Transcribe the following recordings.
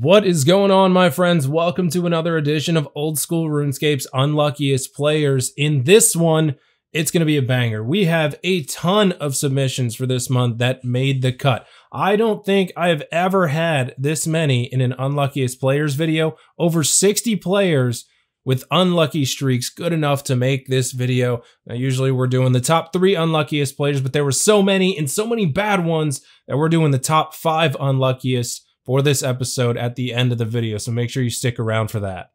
What is going on, my friends? Welcome to another edition of Old School RuneScape's Unluckiest Players. In this one, it's going to be a banger. We have a ton of submissions for this month that made the cut. I don't think I have ever had this many in an Unluckiest Players video. Over 60 players with unlucky streaks good enough to make this video. Now, usually we're doing the top 3 unluckiest players, but there were so many and so many bad ones that we're doing the top 5 unluckiest for this episode at the end of the video, so make sure you stick around for that.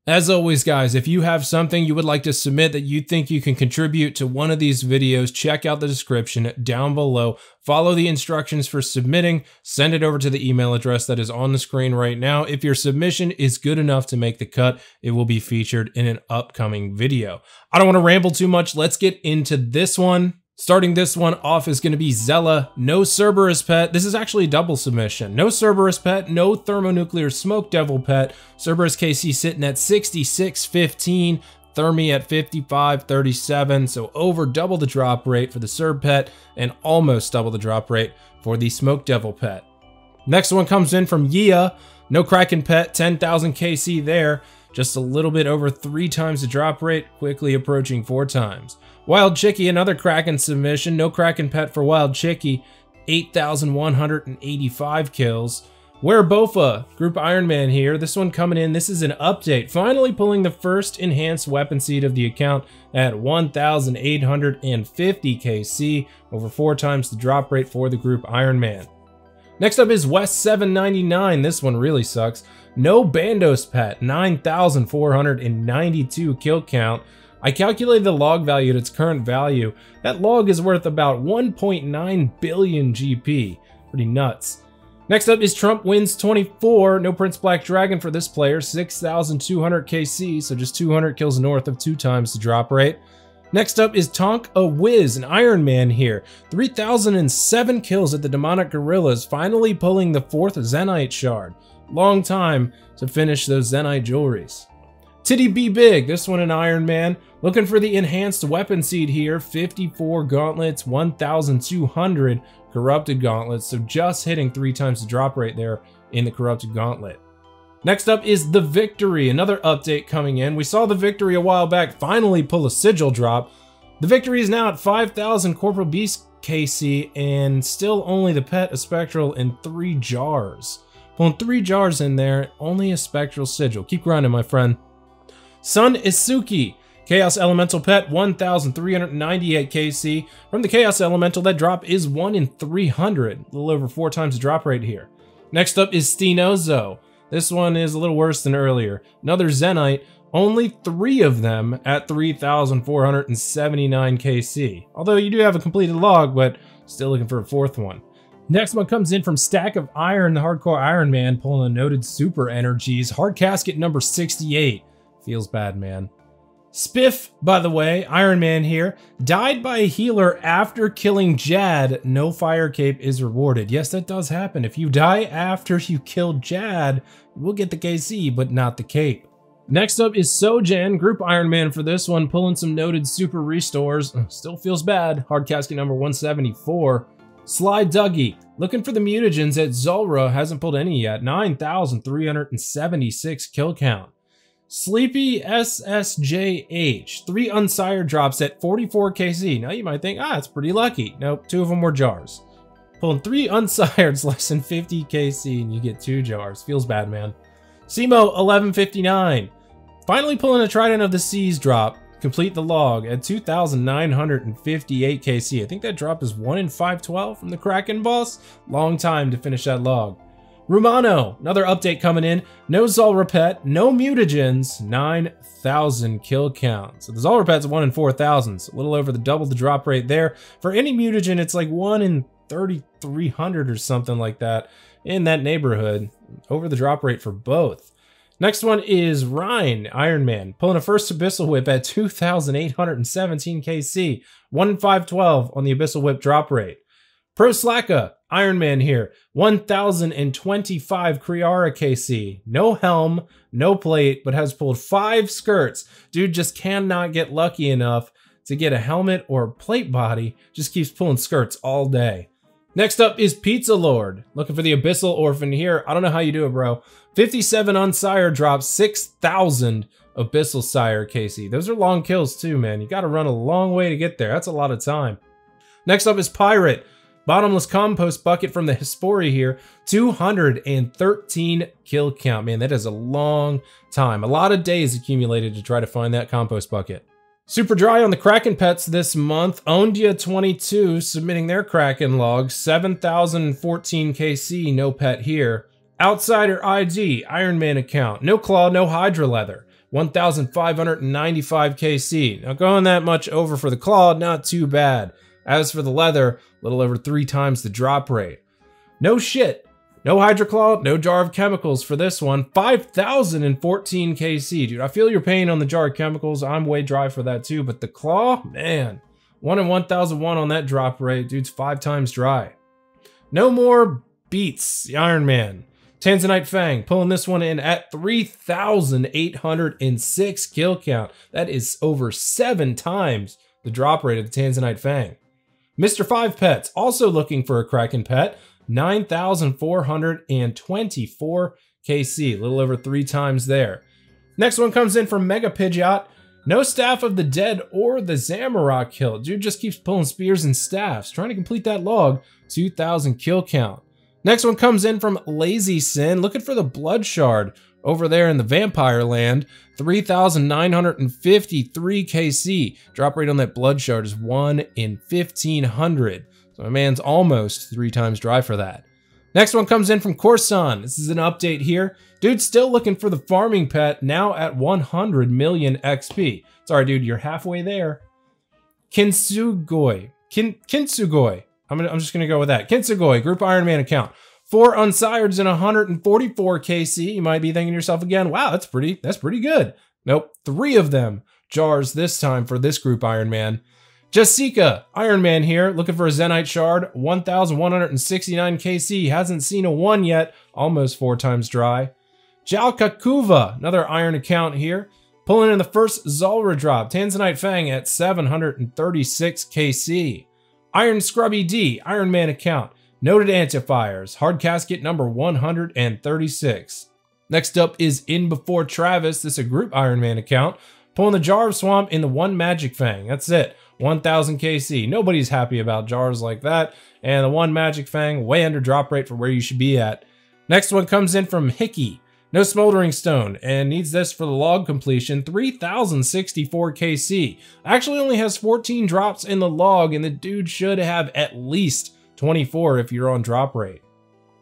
As always, guys, if you have something you would like to submit that you think you can contribute to one of these videos, check out the description down below. Follow the instructions for submitting, send it over to the email address that is on the screen right now. If your submission is good enough to make the cut, it will be featured in an upcoming video. I don't want to ramble too much. Let's get into this one. Starting this one off is going to be Zella, no Cerberus pet. This is actually a double submission. No Cerberus pet, no thermonuclear smoke devil pet. Cerberus KC sitting at 66.15, Thermi at 55.37, so over double the drop rate for the Cerb pet and almost double the drop rate for the smoke devil pet. Next one comes in from Yia, no Kraken pet, 10,000 KC there, just a little bit over 3 times the drop rate, quickly approaching 4 times. Wild Chickie, another Kraken submission. No Kraken pet for Wild Chickie. 8,185 kills. Werebofa, Group Iron Man here. This one coming in. This is an update. Finally pulling the first enhanced weapon seed of the account at 1,850 KC. Over 4 times the drop rate for the Group Iron Man. Next up is West 799. This one really sucks. No Bandos pet. 9,492 kill count. I calculated the log value at its current value. That log is worth about 1.9 billion GP. Pretty nuts. Next up is Trump Wins 24. No Prince Black Dragon for this player. 6,200 KC, so just 200 kills north of 2 times the drop rate. Next up is Tonk a Wiz, an Iron Man here. 3,007 kills at the Demonic Gorillas, finally pulling the 4th Zenite shard. Long time to finish those Zenite jewelries. Titty Be Big, this one an Iron Man. Looking for the enhanced weapon seed here. 54 gauntlets, 1,200 corrupted gauntlets. So just hitting 3 times the drop rate there in the corrupted gauntlet. Next up is the Victory, another update coming in. We saw the Victory a while back finally pull a sigil drop. The Victory is now at 5,000 Corporal Beast KC and still only the pet, a Spectral, and 3 jars. Pulling 3 jars in there, only a Spectral sigil. Keep grinding, my friend. Sun Isuki, Chaos Elemental pet, 1,398 KC. From the Chaos Elemental, that drop is 1 in 300, a little over 4 times the drop rate here. Next up is Stenozo. This one is a little worse than earlier. Another Zenite, only 3 of them at 3,479 KC. Although you do have a completed log, but still looking for a 4th one. Next one comes in from Stack of Iron, the Hardcore Iron Man, pulling a noted Super Energies. Hard Casket number 68. Feels bad, man. Spiff, by the way, Iron Man here, died by a healer after killing Jad. No fire cape is rewarded. Yes, that does happen. If you die after you kill Jad, you will get the KC, but not the cape. Next up is Sojan, Group Iron Man for this one, pulling some noted super restores. Still feels bad. Hard casket number 174. Sly Dougie, looking for the mutagens at Zulrah, hasn't pulled any yet. 9,376 kill count. Sleepy SSJH, 3 unsired drops at 44 KC. Now you might think, that's pretty lucky. Nope, 2 of them were jars. Pulling 3 unsireds less than 50 KC and you get 2 jars. Feels bad, man. Simo 1159, finally pulling a Trident of the Seas drop. Complete the log at 2,958 KC. I think that drop is 1 in 512 from the Kraken boss. Long time to finish that log. Rumano, another update coming in. No Zulrah pet, no mutagens, 9,000 kill count. So the Zulrah pet's 1 in 4,000, so a little over the double the drop rate there. For any mutagen, it's like 1 in 3,300 or something like that in that neighborhood. Over the drop rate for both. Next one is Rhine, Iron Man, pulling a first Abyssal Whip at 2,817 KC. 1 in 512 on the Abyssal Whip drop rate. Pro Slacka, Iron Man here, 1,025 Kriara KC. No helm, no plate, but has pulled 5 skirts. Dude just cannot get lucky enough to get a helmet or a plate body. Just keeps pulling skirts all day. Next up is Pizza Lord. Looking for the Abyssal Orphan here. I don't know how you do it, bro. 57 Unsire drops, 6,000 Abyssal Sire KC. Those are long kills too, man. You gotta run a long way to get there. That's a lot of time. Next up is Pirate. Bottomless Compost Bucket from the Hespori here. 213 kill count. Man, that is a long time. A lot of days accumulated to try to find that Compost Bucket. Super dry on the Kraken pets this month. Ondia22 submitting their Kraken log. 7,014 KC, no pet here. Outsider ID, Iron Man account. No claw, no Hydra leather. 1,595 KC. Now going that much over for the claw, not too bad. As for the leather, a little over 3 times the drop rate. No shit. No Hydra Claw, no jar of chemicals for this one. 5,014 KC. Dude, I feel your pain on the jar of chemicals. I'm way dry for that too, but the claw, man. 1 in 1,001 on that drop rate. Dude's 5 times dry. No more beats, the Iron Man. Tanzanite Fang, pulling this one in at 3,806 kill count. That is over 7 times the drop rate of the Tanzanite Fang. Mr. 5 Pets, also looking for a Kraken pet. 9,424 KC, a little over 3 times there. Next one comes in from Mega Pidgeot. No Staff of the Dead or the Zamorak kill. Dude just keeps pulling spears and staffs, trying to complete that log. 2,000 kill count. Next one comes in from Lazy Sin, looking for the Blood Shard over there in the Vampire Land. 3,953 KC. Drop rate on that Blood Shard is 1 in 1,500. So my man's almost 3 times dry for that. Next one comes in from Corson. This is an update here. Dude's still looking for the farming pet, now at 100 million XP. Sorry, dude, you're halfway there. Kinsugoi. Kinsugoi. I'm just gonna go with that. Kinsugoi, Group Iron Man account. 4 Unsireds and 144 KC. You might be thinking to yourself again, wow, that's pretty good. Nope, 3 of them jars this time for this Group Iron Man. Jessica, Iron Man here, looking for a Zenite Shard, 1,169 KC, hasn't seen a 1 yet, almost 4 times dry. Jalkakuva, another Iron account here, pulling in the first Zulrah drop, Tanzanite Fang at 736 KC. Iron Scrubby D, Iron Man account, noted antifires, hard casket number 136. Next up is In Before Travis, this is a Group Iron Man account, pulling the Jar of Swamp in the 1 Magic Fang, that's it. 1,000 KC. Nobody's happy about jars like that. And the 1 Magic Fang, way under drop rate for where you should be at. Next one comes in from Hickey. No Smoldering Stone, and needs this for the log completion. 3,064 KC. Actually only has 14 drops in the log, and the dude should have at least 24 if you're on drop rate.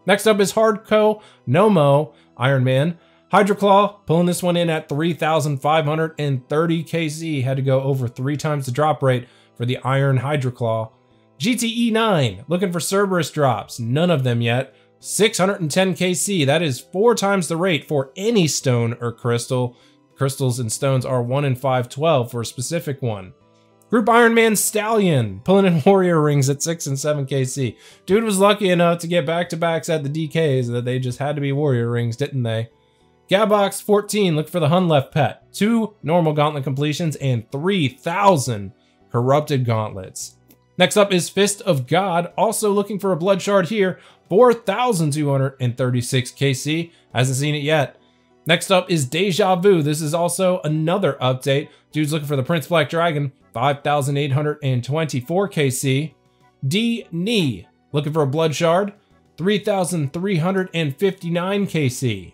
Next up is Hardco Nomo, Iron Man. Hydra Claw, pulling this one in at 3,530 KC. Had to go over 3 times the drop rate for the Iron Hydra Claw. GTE 9, looking for Cerberus drops. None of them yet. 610 KC, that is 4 times the rate for any stone or crystal. Crystals and stones are 1 in 512 for a specific one. Group Iron Man Stallion, pulling in Warrior Rings at 6 and 7 KC. Dude was lucky enough to get back-to-backs at the DKs that they just had to be Warrior Rings, didn't they? Gabox 14, look for the Hunleft pet. 2 normal gauntlet completions and 3,000 corrupted gauntlets. Next up is Fist of God, also looking for a Blood Shard here. 4,236 KC, hasn't seen it yet. Next up is Deja Vu, this is also another update. Dude's looking for the Prince Black Dragon, 5,824 KC. D Knee, looking for a Blood Shard, 3,359 KC.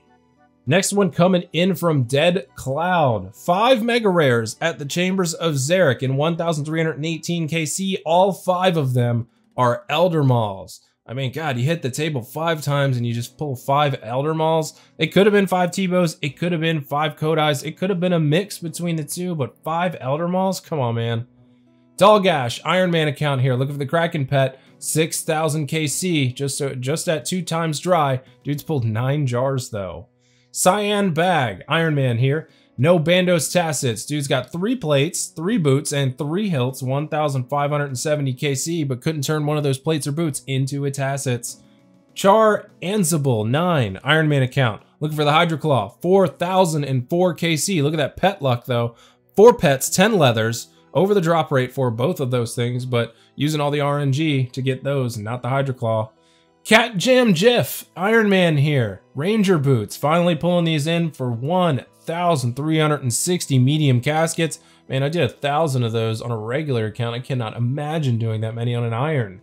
Next one coming in from Dead Cloud. 5 Mega Rares at the Chambers of Zarek in 1,318 KC. All 5 of them are Elder Mauls. I mean, God, you hit the table 5 times and you just pull 5 Elder Mauls. It could have been 5 T-Bows. It could have been 5 Kodais. It could have been a mix between the 2, but 5 Elder Mauls? Come on, man. Dalgash, Iron Man account here. Looking for the Kraken pet. 6,000 KC, just at 2 times dry. Dude's pulled 9 jars, though. Cyan Bag, Iron Man here. No Bandos Tacits. Dude's got 3 plates, 3 boots, and 3 hilts, 1,570 KC, but couldn't turn one of those plates or boots into a Tacits. Char Ansible 9, Iron Man account. Looking for the Hydra Claw, 4,004 KC. Look at that pet luck though. 4 pets, 10 leathers, over the drop rate for both of those things, but using all the RNG to get those and not the Hydro Claw. Cat Jam Jiff, Iron Man here. Ranger Boots, finally pulling these in for 1,360 medium caskets. Man, I did 1,000 of those on a regular account. I cannot imagine doing that many on an Iron.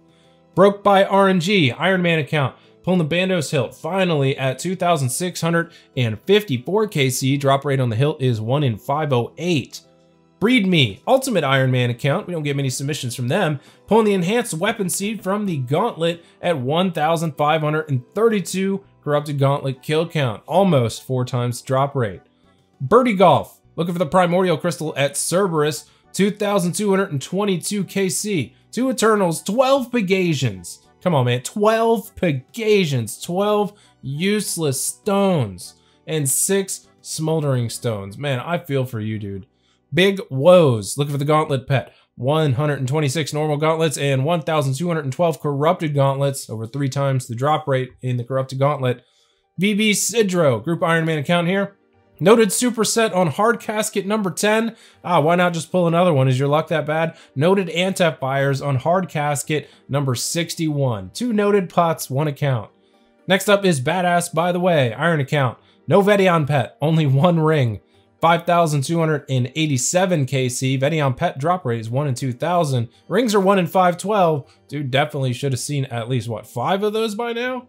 Broke by RNG, Iron Man account. Pulling the Bandos hilt, finally at 2,654 KC. Drop rate on the hilt is 1 in 508. Breed Me, Ultimate Iron Man account. We don't get many submissions from them. Pulling the Enhanced Weapon Seed from the Gauntlet at 1,532 Corrupted Gauntlet kill count. Almost 4 times drop rate. Birdie Golf, looking for the Primordial Crystal at Cerberus, 2,222 KC. 2 Eternals, 12 Pegasians. Come on, man, 12 Pegasians, 12 useless stones, and 6 Smoldering Stones. Man, I feel for you, dude. Big Woes, looking for the Gauntlet pet. 126 normal gauntlets and 1,212 corrupted gauntlets, over 3 times the drop rate in the corrupted gauntlet. VB Sidro, Group Iron Man account here. Noted superset on hard casket number 10. Why not just pull another one? Is your luck that bad? Noted Antep on hard casket number 61. 2 noted pots, 1 account. Next up is Badass By the Way, Iron account. No Vedion pet, only 1 ring. 5,287 KC. Vedion pet drop rate is 1 in 2,000. Rings are 1 in 512. Dude definitely should have seen at least, what, 5 of those by now?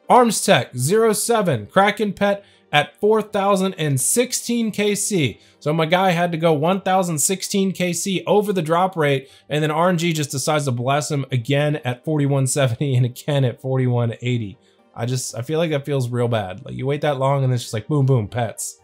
Arms Tech 07. Kraken pet at 4,016 KC. So my guy had to go 1,016 KC over the drop rate, and then RNG just decides to bless him again at 4,170 and again at 4,180. I feel like that feels real bad. Like, you wait that long and it's just like boom, boom, pets.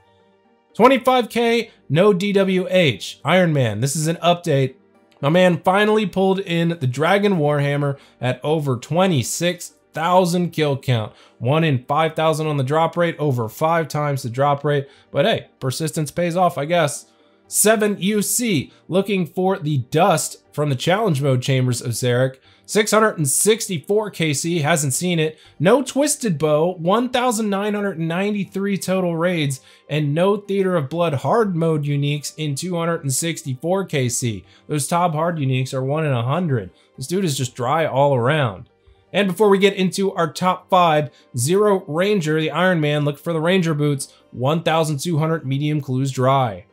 25K, no DWH. Iron Man, this is an update. My man finally pulled in the Dragon Warhammer at over 26,000 kill count. 1 in 5,000 on the drop rate, over 5 times the drop rate. But hey, persistence pays off, I guess. 7 UC, looking for the dust from the challenge mode chambers of Xeric. 664 KC, hasn't seen it. No Twisted Bow, 1,993 total raids, and no Theater of Blood hard mode uniques in 264 KC. Those top hard uniques are 1 in 100. This dude is just dry all around. And before we get into our top 5, Zero Ranger, the Iron Man, look for the Ranger Boots, 1,200 medium clues dry.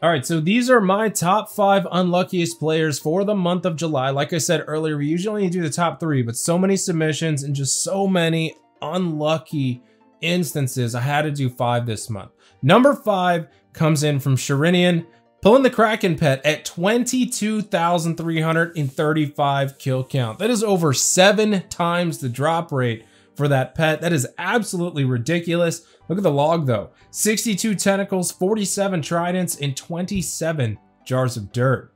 All right, so these are my top 5 unluckiest players for the month of July. Like I said earlier, we usually only do the top 3, but so many submissions and just so many unlucky instances, I had to do 5 this month. Number 5 comes in from Sharinian, pulling the Kraken pet at 22,335 kill count. That is over 7 times the drop rate for that pet. That is absolutely ridiculous. Look at the log though. 62 tentacles, 47 tridents, and 27 jars of dirt.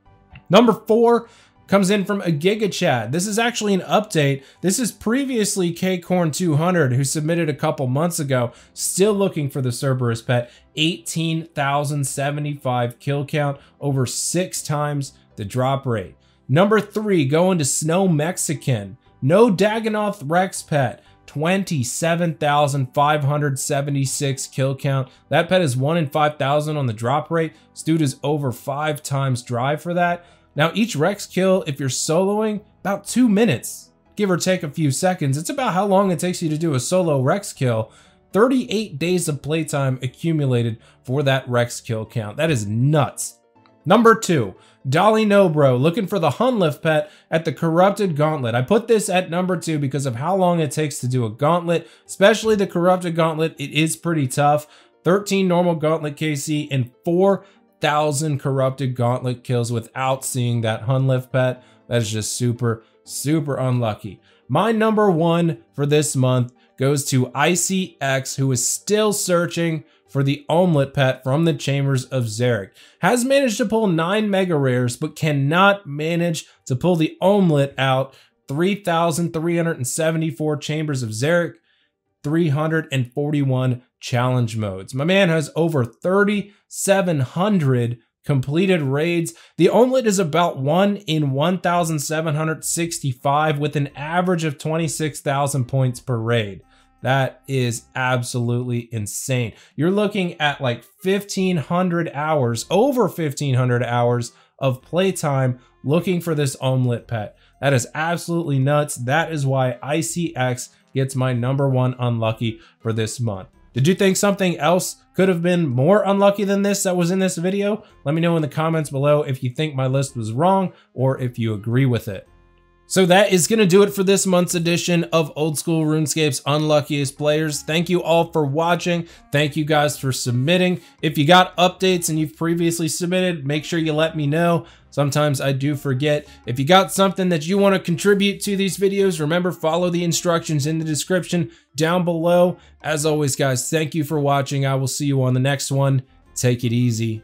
Number 4 comes in from a Giga Chad. This is actually an update. This is previously K-Corn 200, who submitted a couple months ago, still looking for the Cerberus pet. 18,075 kill count, over 6 times the drop rate. Number 3, going to Snow Mexican. No Dagonoth Rex pet. 27,576 kill count. That pet is 1 in 5,000 on the drop rate. This dude is over 5 times drive for that. Now each Rex kill, if you're soloing, about 2 minutes, give or take a few seconds. It's about how long it takes you to do a solo Rex kill. 38 days of playtime accumulated for that Rex kill count. That is nuts. Number 2, Dolly Nobro, looking for the Hunlift pet at the Corrupted Gauntlet. I put this at number 2 because of how long it takes to do a gauntlet, especially the Corrupted Gauntlet. It is pretty tough. 13 normal gauntlet KC and 4,000 Corrupted Gauntlet kills without seeing that Hunlift pet. That is just super, super unlucky. My number 1 for this month goes to Icy X, who is still searching for the Omelet pet from the Chambers of Xeric. Has managed to pull 9 mega rares, but cannot manage to pull the Omelet out. 3,374 Chambers of Xeric, 341 challenge modes. My man has over 3,700 completed raids. The Omelet is about 1 in 1,765 with an average of 26,000 points per raid. That is absolutely insane. You're looking at like 1,500 hours, over 1,500 hours of playtime looking for this omelet pet. That is absolutely nuts. That is why ICX gets my #1 unlucky for this month. Did you think something else could have been more unlucky than this that was in this video? Let me know in the comments below if you think my list was wrong or if you agree with it. So that is going to do it for this month's edition of Old School RuneScape's Unluckiest Players. Thank you all for watching. Thank you guys for submitting. If you got updates and you've previously submitted, make sure you let me know. Sometimes I do forget. If you got something that you want to contribute to these videos, remember, follow the instructions in the description down below. As always, guys, thank you for watching. I will see you on the next one. Take it easy.